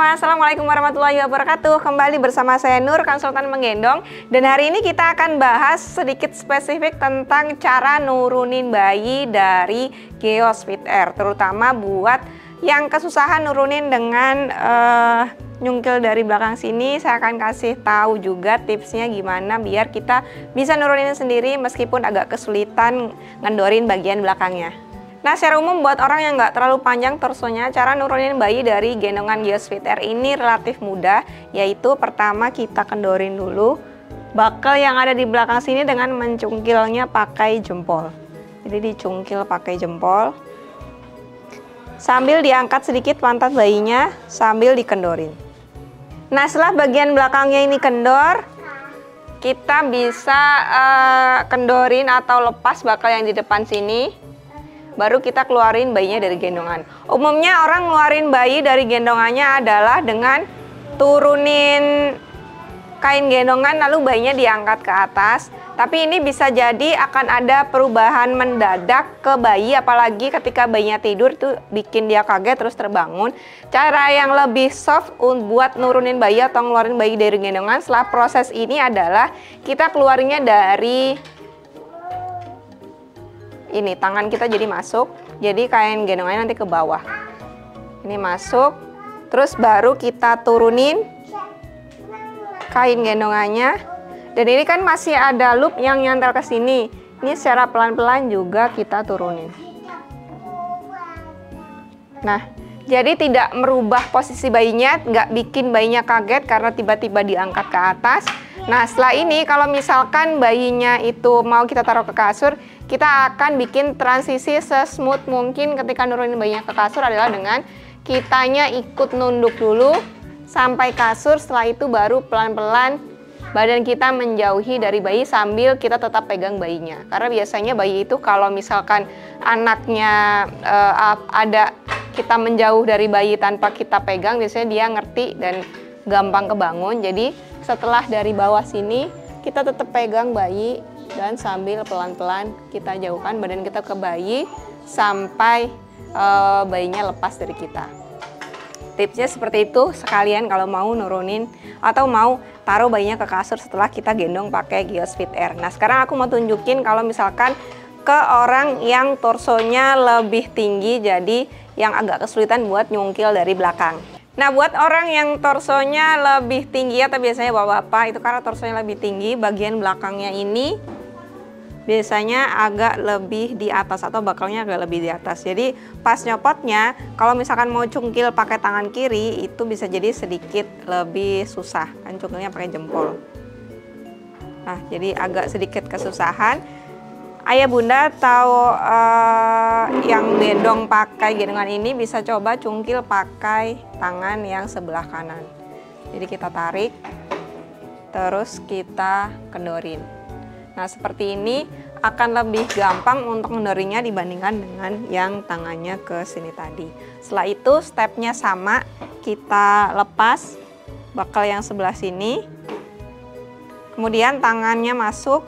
semua, Assalamualaikum warahmatullahi wabarakatuh. Kembali bersama saya Nur, konsultan menggendong. Dan hari ini kita akan bahas sedikit spesifik tentang cara nurunin bayi dari Geos Fit Air, terutama buat yang kesusahan nurunin dengan nyungkil dari belakang sini. Saya akan kasih tahu juga tipsnya gimana biar kita bisa nurunin sendiri meskipun agak kesulitan ngendorin bagian belakangnya. Nah, secara umum buat orang yang nggak terlalu panjang torsonya, cara nurunin bayi dari gendongan Geos Fit Air ini relatif mudah, yaitu pertama kita kendorin dulu bakel yang ada di belakang sini dengan mencungkilnya pakai jempol. Jadi dicungkil pakai jempol, sambil diangkat sedikit pantat bayinya sambil dikendorin. Nah, setelah bagian belakangnya ini kendor, kita bisa kendorin atau lepas bakel yang di depan sini. Baru kita keluarin bayinya dari gendongan. Umumnya orang ngeluarin bayi dari gendongannya adalah dengan turunin kain gendongan lalu bayinya diangkat ke atas. Tapi ini bisa jadi akan ada perubahan mendadak ke bayi, apalagi ketika bayinya tidur itu bikin dia kaget terus terbangun. Cara yang lebih soft buat nurunin bayi atau ngeluarin bayi dari gendongan setelah proses ini adalah kita keluarinnya dari ini, tangan kita jadi masuk, jadi kain gendongannya nanti ke bawah. Ini masuk, terus baru kita turunin kain gendongannya. Dan ini kan masih ada loop yang nyantel ke sini. Ini secara pelan-pelan juga kita turunin. Nah, jadi tidak merubah posisi bayinya, nggak bikin bayinya kaget karena tiba-tiba diangkat ke atas. Nah, setelah ini kalau misalkan bayinya itu mau kita taruh ke kasur, kita akan bikin transisi sesmooth mungkin ketika nurunin bayinya ke kasur adalah dengan kitanya ikut nunduk dulu sampai kasur. Setelah itu baru pelan-pelan badan kita menjauhi dari bayi sambil kita tetap pegang bayinya. Karena biasanya bayi itu kalau misalkan anaknya ada kita menjauh dari bayi tanpa kita pegang, biasanya dia ngerti dan gampang kebangun. Jadi setelah dari bawah sini kita tetap pegang bayi dan sambil pelan-pelan kita jauhkan badan kita ke bayi sampai bayinya lepas dari kita. Tipsnya seperti itu sekalian kalau mau nurunin atau mau taruh bayinya ke kasur setelah kita gendong pakai Geos Fit Air. Nah, sekarang aku mau tunjukin kalau misalkan ke orang yang torsonya lebih tinggi, jadi yang agak kesulitan buat nyungkil dari belakang. Nah, buat orang yang torsonya lebih tinggi atau biasanya bapak-bapak itu karena torsonya lebih tinggi, bagian belakangnya ini biasanya agak lebih di atas atau bakalnya agak lebih di atas. Jadi pas nyopotnya kalau misalkan mau cungkil pakai tangan kiri itu bisa jadi sedikit lebih susah, kan cungkilnya pakai jempol. Nah, jadi agak sedikit kesusahan. Ayah bunda atau yang gendong pakai gendongan ini bisa coba cungkil pakai tangan yang sebelah kanan. Jadi kita tarik, terus kita kendorin. Nah, seperti ini akan lebih gampang untuk kendorinya dibandingkan dengan yang tangannya ke sini tadi. Setelah itu stepnya sama, kita lepas bakel yang sebelah sini, kemudian tangannya masuk.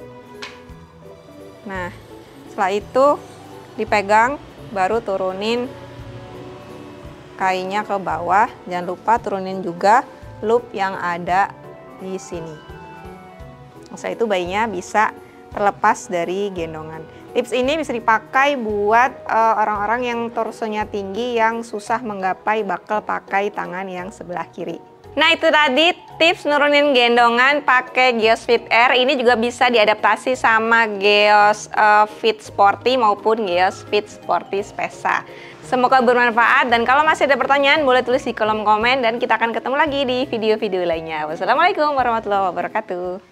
Nah, setelah itu dipegang, baru turunin kainnya ke bawah. Jangan lupa turunin juga loop yang ada di sini. Setelah itu bayinya bisa terlepas dari gendongan. Tips ini bisa dipakai buat orang-orang yang torsonya tinggi yang susah menggapai bakel pakai tangan yang sebelah kiri. Nah, itu tadi tips nurunin gendongan pakai Geos Fit Air. Ini juga bisa diadaptasi sama Geos Fit Sporty maupun Geos Fit Sporty Spesa. Semoga bermanfaat, dan kalau masih ada pertanyaan boleh tulis di kolom komen dan kita akan ketemu lagi di video-video lainnya. Wassalamualaikum warahmatullahi wabarakatuh.